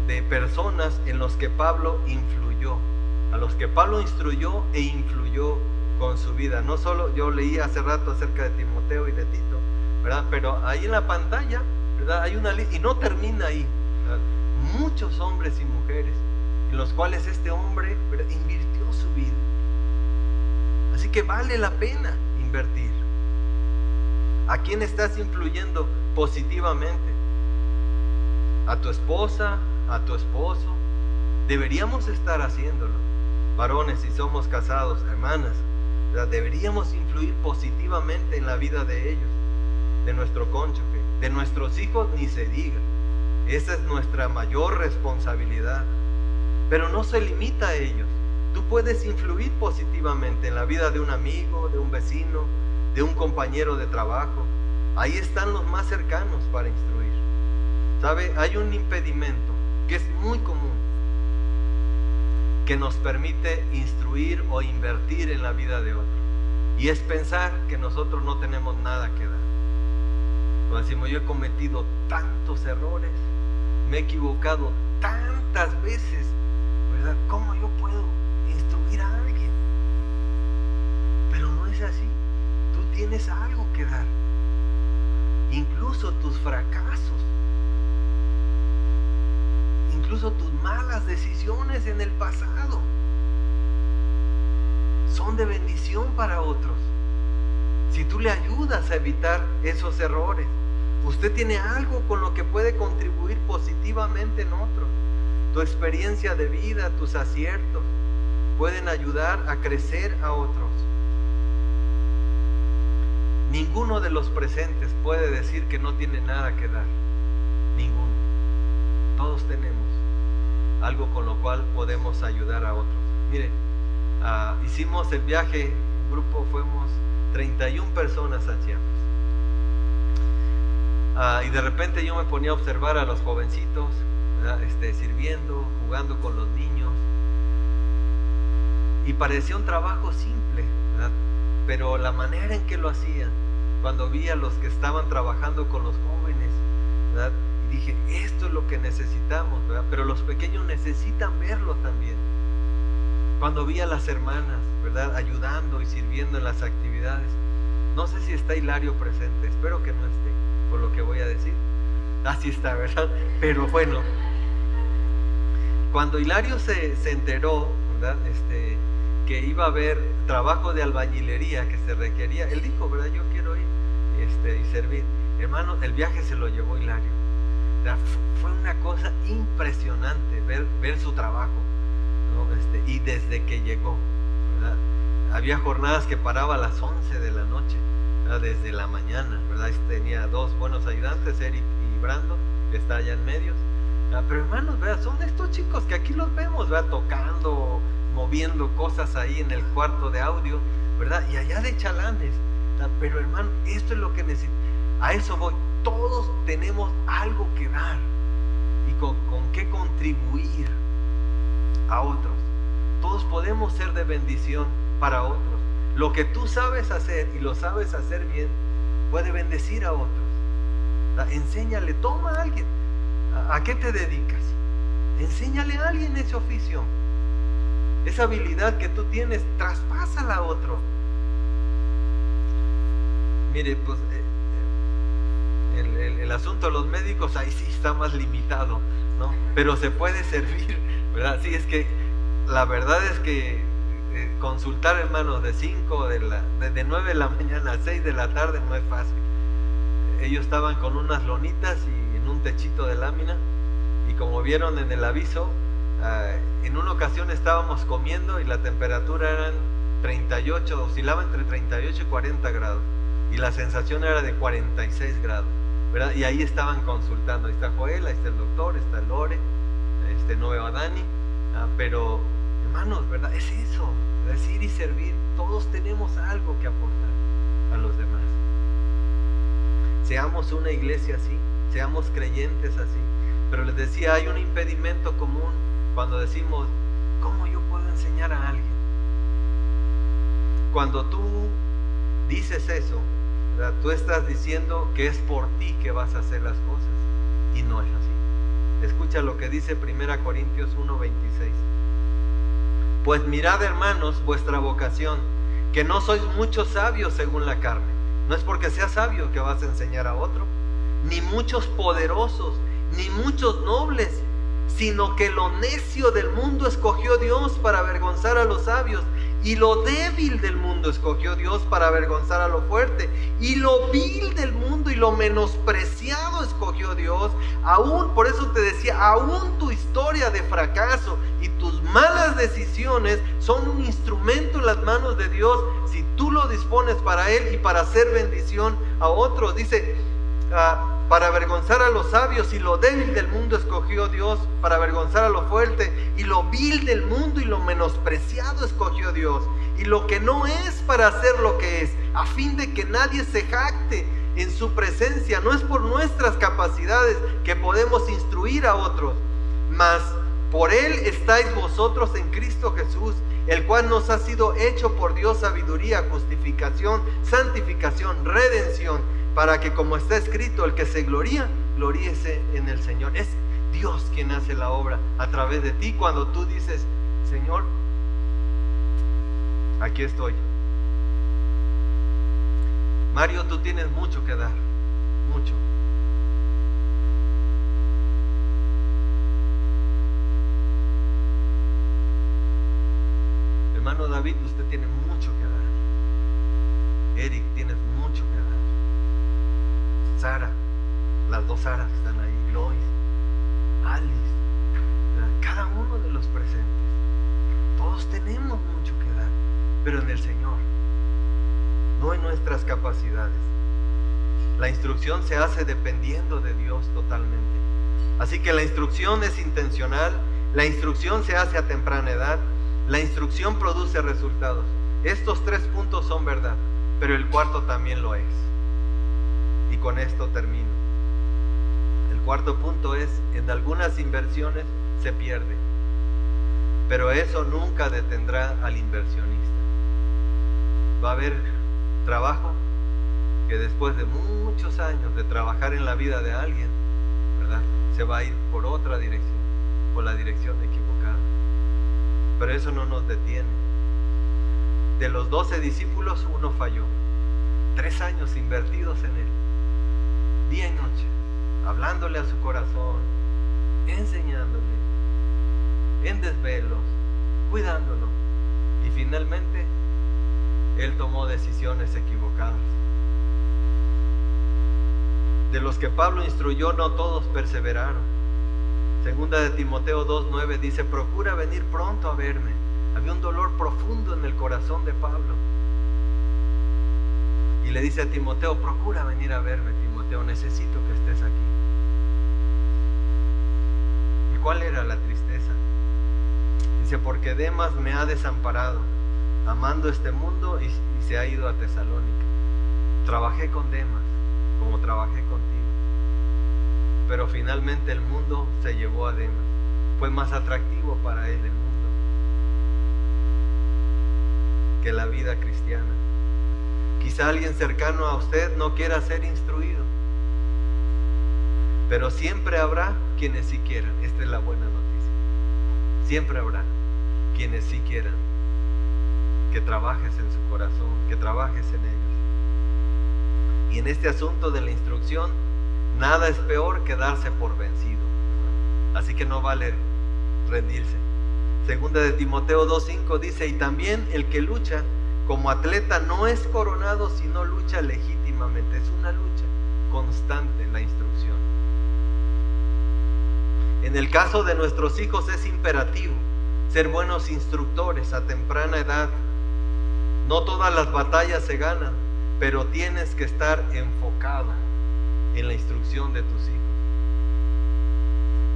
de personas en los que Pablo influyó, a los que Pablo instruyó e influyó con su vida. No solo, yo leí hace rato acerca de Timoteo y de Tito, ¿verdad? Pero ahí en la pantalla, ¿verdad? Hay una lista, y no termina ahí, ¿verdad? Muchos hombres y mujeres en los cuales este hombre, ¿verdad?, invirtió su vida. Así que vale la pena invertir. ¿A quién estás influyendo positivamente? ¿A tu esposa? ¿A tu esposo? Deberíamos estar haciéndolo. Varones, si somos casados, hermanas, ¿verdad?, deberíamos influir positivamente en la vida de ellos, de nuestro cónyuge, de nuestros hijos, ni se diga. Esa es nuestra mayor responsabilidad. Pero no se limita a ellos. Tú puedes influir positivamente en la vida de un amigo, de un vecino, de un compañero de trabajo. Ahí están los más cercanos para instruir. ¿Sabe? Hay un impedimento que es muy común, que nos permite instruir o invertir en la vida de otro. Y es pensar que nosotros no tenemos nada que dar. Cuando decimos, yo he cometido tantos errores, me he equivocado tantas veces, ¿verdad? ¿Cómo yo puedo instruir a alguien? Pero no es así. Tú tienes algo que dar. Incluso tus fracasos, incluso tus malas decisiones en el pasado, son de bendición para otros. Si tú le ayudas a evitar esos errores, usted tiene algo con lo que puede contribuir positivamente en otros. Tu experiencia de vida, tus aciertos, pueden ayudar a crecer a otros. Ninguno de los presentes puede decir que no tiene nada que dar. Ninguno. Todos tenemos algo con lo cual podemos ayudar a otros. Mire, hicimos el viaje, un grupo, fuimos 31 personas a Chiapas. Y de repente yo me ponía a observar a los jovencitos, ¿verdad?, sirviendo, jugando con los niños. Y parecía un trabajo simple, ¿verdad?, pero la manera en que lo hacían, cuando vi a los que estaban trabajando con los jóvenes, ¿verdad?, y dije, esto es lo que necesitamos, ¿verdad?, pero los pequeños necesitan verlo también. Cuando vi a las hermanas, ¿verdad?, ayudando y sirviendo en las actividades. No sé si está Hilario presente, espero que no esté, por lo que voy a decir. Así está, ¿verdad? Pero bueno, cuando Hilario se enteró, ¿verdad?, que iba a haber trabajo de albañilería que se requería, él dijo, ¿verdad?, yo quiero ir y servir. Hermano, el viaje se lo llevó Hilario. Fue una cosa impresionante ver su trabajo, ¿no? Y desde que llegó, ¿verdad?, había jornadas que paraba a las 11 de la noche, ¿verdad?, desde la mañana, ¿verdad? Tenía dos buenos ayudantes, Eric y Brando, que está allá en medios. Pero hermanos, ¿verdad?, son estos chicos que aquí los vemos, ¿verdad?, tocando, moviendo cosas ahí en el cuarto de audio, ¿verdad?, y allá de chalanes. Pero hermano, esto es lo que necesito. A eso voy. Todos tenemos algo que dar y con qué contribuir a otros. Todos podemos ser de bendición para otros. Lo que tú sabes hacer y lo sabes hacer bien puede bendecir a otros. Enséñale, toma a alguien. ¿A qué te dedicas? Enséñale a alguien ese oficio. Esa habilidad que tú tienes, traspásala a otro. Mire, pues el asunto de los médicos ahí sí está más limitado, ¿no? Pero se puede servir, ¿verdad? Sí, es que la verdad es que consultar, hermanos, de 9 de la mañana a 6 de la tarde no es fácil. Ellos estaban con unas lonitas y en un techito de lámina, y como vieron en el aviso, en una ocasión estábamos comiendo y la temperatura eran 38, oscilaba entre 38 y 40 grados, y la sensación era de 46 grados, ¿verdad? Y ahí estaban consultando. Ahí está Joel, ahí está el doctor, está Lore, no veo a Dani, pero hermanos, ¿verdad?, es eso, decir y servir. Todos tenemos algo que aportar a los demás. Seamos una iglesia así, seamos creyentes así. Pero les decía, hay un impedimento común cuando decimos, ¿cómo yo puedo enseñar a alguien? Cuando tú dices eso, ¿verdad? Tú estás diciendo que es por ti que vas a hacer las cosas, y no es así. Escucha lo que dice 1 Corintios 1:26. Pues mirad, hermanos, vuestra vocación, que no sois muchos sabios según la carne. No es porque seas sabio que vas a enseñar a otro, ni muchos poderosos, ni muchos nobles, sino que lo necio del mundo escogió Dios para avergonzar a los sabios, y lo débil del mundo escogió Dios para avergonzar a lo fuerte, y lo vil del mundo y lo menospreciado escogió Dios. Aún, por eso te decía, aún tu historia de fracaso y tus malas decisiones son un instrumento en las manos de Dios si tú lo dispones para Él y para hacer bendición a otros. Dice, para avergonzar a los sabios, y lo débil del mundo escogió Dios para avergonzar a lo fuerte, y lo vil del mundo y lo menospreciado escogió Dios, y lo que no es para hacer lo que es, a fin de que nadie se jacte en su presencia. No es por nuestras capacidades que podemos instruir a otros, mas por Él estáis vosotros en Cristo Jesús, el cual nos ha sido hecho por Dios sabiduría, justificación, santificación, redención, para que, como está escrito, el que se gloría, gloríese en el Señor. Es Dios quien hace la obra a través de ti cuando tú dices, Señor, aquí estoy. Mario, tú tienes mucho que dar, mucho. Hermano David, usted tiene mucho que dar. Eric, tienes mucho que dar. Sara, las dos Saras que están ahí, Lois, Alice, cada uno de los presentes, todos tenemos mucho que dar, pero en el Señor, no en nuestras capacidades. La instrucción se hace dependiendo de Dios totalmente. Así que la instrucción es intencional, la instrucción se hace a temprana edad, la instrucción produce resultados. Estos 3 puntos son verdad, pero el cuarto también lo es. Y con esto termino. El cuarto punto es, en algunas inversiones se pierde, pero eso nunca detendrá al inversionista. Va a haber trabajo que después de muchos años de trabajar en la vida de alguien, ¿verdad?, se va a ir por otra dirección, por la dirección equivocada. Pero eso no nos detiene. De los 12 discípulos, uno falló. 3 años invertidos en él, día y noche, hablándole a su corazón, enseñándole, en desvelos, cuidándolo. Y finalmente, él tomó decisiones equivocadas. De los que Pablo instruyó, no todos perseveraron. Segunda de Timoteo 2:9 dice, procura venir pronto a verme. Había un dolor profundo en el corazón de Pablo. Y le dice a Timoteo, procura venir a verme, Timoteo, necesito que estés aquí. ¿Y cuál era la tristeza? Dice, porque Demas me ha desamparado, amando este mundo, y se ha ido a Tesalónica. Trabajé con Demas, como trabajé contigo. Pero finalmente el mundo se llevó a Demas. Fue más atractivo para él el mundo que la vida cristiana. Quizá alguien cercano a usted no quiera ser instruido, pero siempre habrá quienes sí quieran. Esta es la buena noticia. Siempre habrá quienes sí quieran que trabajes en su corazón, que trabajes en ellos. Y en este asunto de la instrucción, nada es peor que darse por vencido. Así que no vale rendirse. Segunda de Timoteo 2:5 dice, y también el que lucha como atleta no es coronado si no lucha legítimamente. Es una lucha constante la instrucción. En el caso de nuestros hijos es imperativo ser buenos instructores a temprana edad. No todas las batallas se ganan, pero tienes que estar enfocado en la instrucción de tus hijos.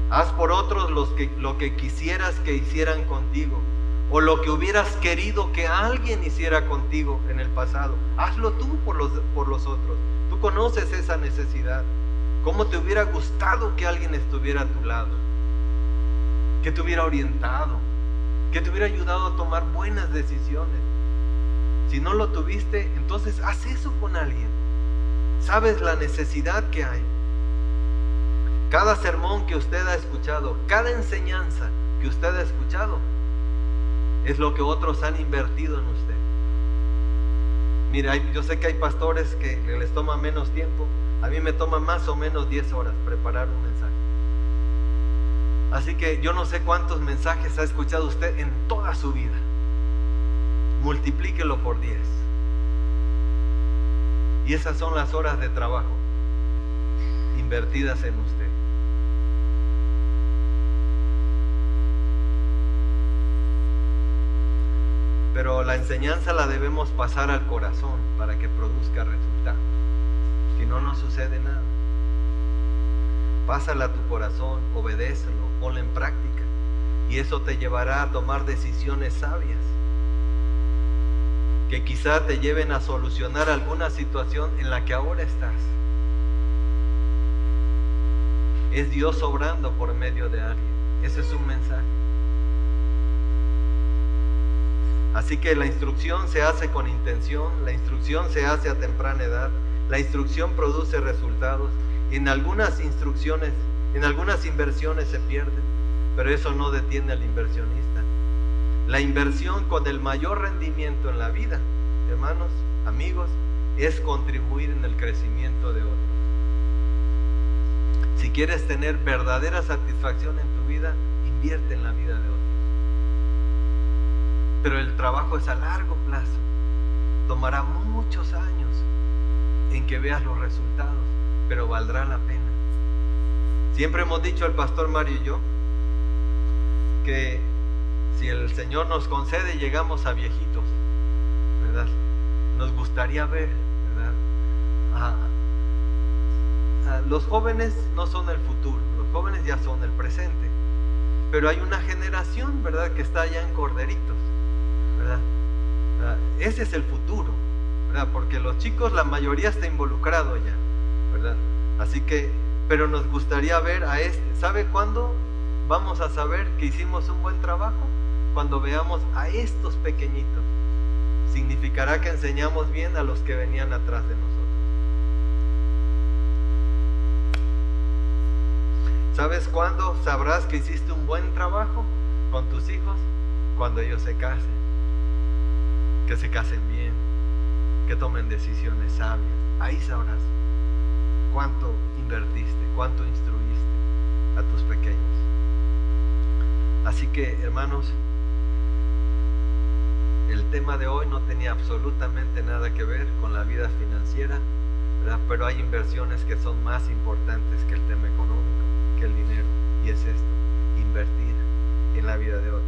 Haz por otros lo que quisieras que hicieran contigo, o lo que hubieras querido que alguien hiciera contigo en el pasado. Hazlo tú por los otros. Tú conoces esa necesidad. ¿Cómo te hubiera gustado que alguien estuviera a tu lado? Que te hubiera orientado, que te hubiera ayudado a tomar buenas decisiones. Si no lo tuviste, entonces haz eso con alguien. Sabes la necesidad que hay. Cada sermón que usted ha escuchado, cada enseñanza que usted ha escuchado, es lo que otros han invertido en usted. Mira, yo sé que hay pastores que les toma menos tiempo. A mí me toma más o menos 10 horas preparar un mensaje. Así que yo no sé cuántos mensajes ha escuchado usted en toda su vida. Multiplíquelo por 10. Y esas son las horas de trabajo invertidas en usted. Pero la enseñanza la debemos pasar al corazón para que produzca resultados. Si no, no sucede nada. Pásala a tu corazón, obedécelo, ponla en práctica. Y eso te llevará a tomar decisiones sabias, que quizá te lleven a solucionar alguna situación en la que ahora estás. Es Dios obrando por medio de alguien. Ese es un mensaje. Así que la instrucción se hace con intención, la instrucción se hace a temprana edad, la instrucción produce resultados. En algunas instrucciones, en algunas inversiones se pierden, pero eso no detiene al inversionista. La inversión con el mayor rendimiento en la vida, hermanos, amigos, es contribuir en el crecimiento de otros. Si quieres tener verdadera satisfacción en tu vida, invierte en la vida de otros. Pero el trabajo es a largo plazo. Tomará muchos años en que veas los resultados, pero valdrá la pena. Siempre hemos dicho el pastor Mario y yo que si el Señor nos concede, llegamos a viejitos, ¿verdad? Nos gustaría ver, ¿verdad? Los jóvenes no son el futuro, los jóvenes ya son el presente. Pero hay una generación, ¿verdad?, que está ya en corderitos, ¿verdad? Ese es el futuro, ¿verdad? Porque los chicos, la mayoría está involucrado ya, ¿verdad? Así que, pero nos gustaría ver a este. ¿Sabe cuándo vamos a saber que hicimos un buen trabajo? Cuando veamos a estos pequeñitos. Significará que enseñamos bien a los que venían atrás de nosotros. ¿Sabes cuándo sabrás que hiciste un buen trabajo con tus hijos? Cuando ellos se casen. Que se casen bien, que tomen decisiones sabias. Ahí sabrás cuánto invertiste, cuánto instruiste a tus pequeños. Así que, hermanos, el tema de hoy no tenía absolutamente nada que ver con la vida financiera, ¿verdad? Pero hay inversiones que son más importantes que el tema económico, que el dinero, y es esto: invertir en la vida de otros.